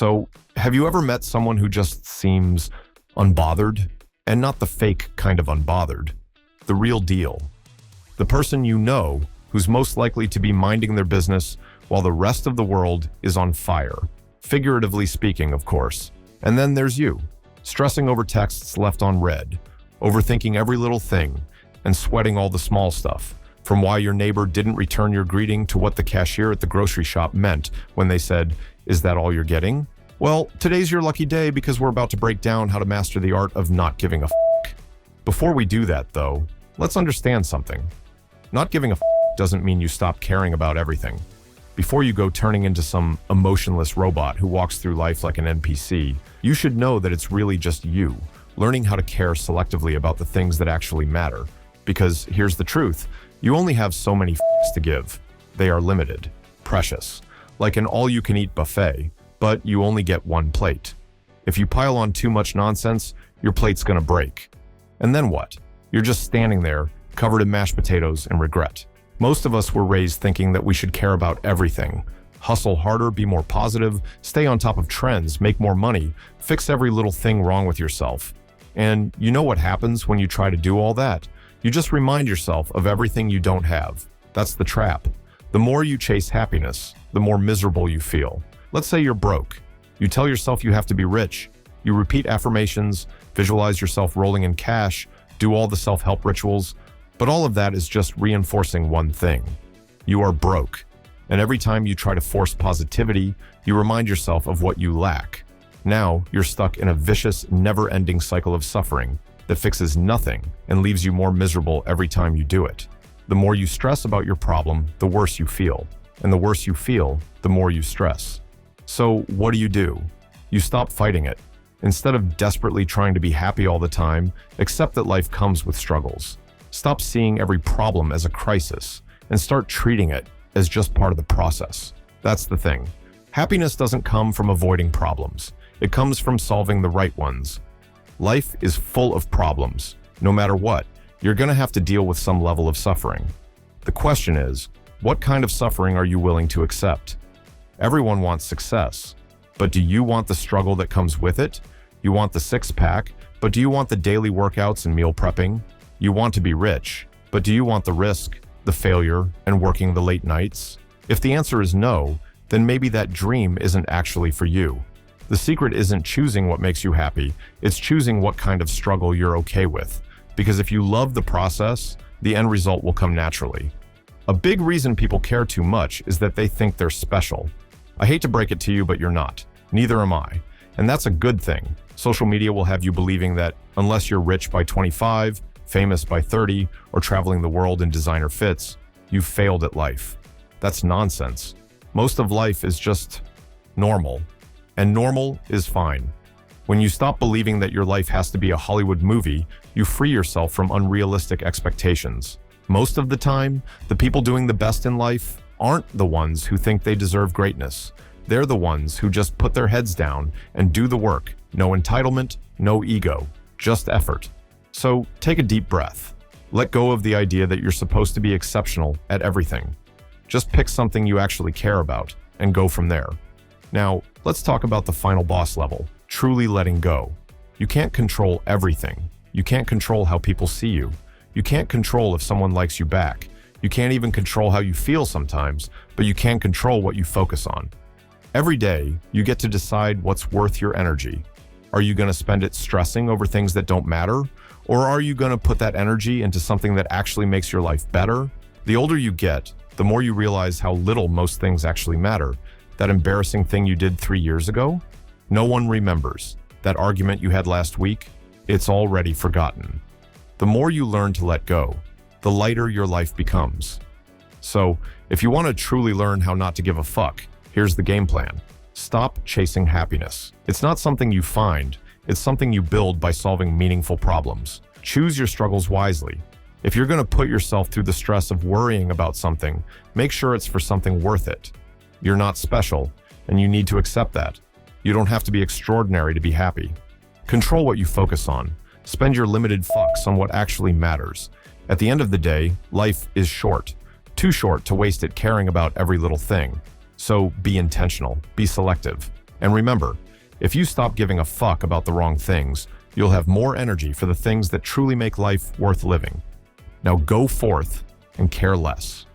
So, have you ever met someone who just seems unbothered? And not the fake kind of unbothered, the real deal. The person you know who's most likely to be minding their business while the rest of the world is on fire. Figuratively speaking, of course. And then there's you, stressing over texts left on read, overthinking every little thing, and sweating all the small stuff, from why your neighbor didn't return your greeting to what the cashier at the grocery shop meant when they said, "Is that all you're getting?" Well, today's your lucky day because we're about to break down how to master the art of not giving a f***. Before we do that, though, let's understand something. Not giving a f*** doesn't mean you stop caring about everything. Before you go turning into some emotionless robot who walks through life like an NPC, you should know that it's really just you, learning how to care selectively about the things that actually matter. Because here's the truth, you only have so many f***s to give. They are limited, precious, like an all-you-can-eat buffet, but you only get one plate. If you pile on too much nonsense, your plate's gonna break. And then what? You're just standing there, covered in mashed potatoes and regret. Most of us were raised thinking that we should care about everything. Hustle harder, be more positive, stay on top of trends, make more money, fix every little thing wrong with yourself. And you know what happens when you try to do all that? You just remind yourself of everything you don't have. That's the trap. The more you chase happiness, the more miserable you feel. Let's say you're broke. You tell yourself you have to be rich. You repeat affirmations, visualize yourself rolling in cash, do all the self-help rituals, but all of that is just reinforcing one thing. You are broke. And every time you try to force positivity, you remind yourself of what you lack. Now, you're stuck in a vicious, never-ending cycle of suffering that fixes nothing and leaves you more miserable every time you do it. The more you stress about your problem, the worse you feel. And the worse you feel, the more you stress. So what do? You stop fighting it. Instead of desperately trying to be happy all the time, accept that life comes with struggles. Stop seeing every problem as a crisis and start treating it as just part of the process. That's the thing. Happiness doesn't come from avoiding problems. It comes from solving the right ones. Life is full of problems. No matter what, you're going to have to deal with some level of suffering. The question is, what kind of suffering are you willing to accept? Everyone wants success, but do you want the struggle that comes with it? You want the six-pack, but do you want the daily workouts and meal prepping? You want to be rich, but do you want the risk, the failure, and working the late nights? If the answer is no, then maybe that dream isn't actually for you. The secret isn't choosing what makes you happy, it's choosing what kind of struggle you're okay with. Because if you love the process, the end result will come naturally. A big reason people care too much is that they think they're special. I hate to break it to you, but you're not. Neither am I. And that's a good thing. Social media will have you believing that unless you're rich by 25, famous by 30, or traveling the world in designer fits, you've failed at life. That's nonsense. Most of life is just normal. And normal is fine. When you stop believing that your life has to be a Hollywood movie, you free yourself from unrealistic expectations. Most of the time, the people doing the best in life aren't the ones who think they deserve greatness. They're the ones who just put their heads down and do the work. No entitlement, no ego, just effort. So take a deep breath. Let go of the idea that you're supposed to be exceptional at everything. Just pick something you actually care about and go from there. Now, let's talk about the final boss level, truly letting go. You can't control everything. You can't control how people see you. You can't control if someone likes you back. You can't even control how you feel sometimes, but you can control what you focus on. Every day, you get to decide what's worth your energy. Are you going to spend it stressing over things that don't matter? Or are you going to put that energy into something that actually makes your life better? The older you get, the more you realize how little most things actually matter. That embarrassing thing you did 3 years ago? No one remembers. That argument you had last week? It's already forgotten. The more you learn to let go, the lighter your life becomes. So, if you want to truly learn how not to give a fuck, here's the game plan. Stop chasing happiness. It's not something you find, it's something you build by solving meaningful problems. Choose your struggles wisely. If you're going to put yourself through the stress of worrying about something, make sure it's for something worth it. You're not special, and you need to accept that. You don't have to be extraordinary to be happy. Control what you focus on. Spend your limited fucks on what actually matters. At the end of the day, life is short. Too short to waste it caring about every little thing. So be intentional, be selective, And remember, if you stop giving a fuck about the wrong things, you'll have more energy for the things that truly make life worth living. Now go forth and care less.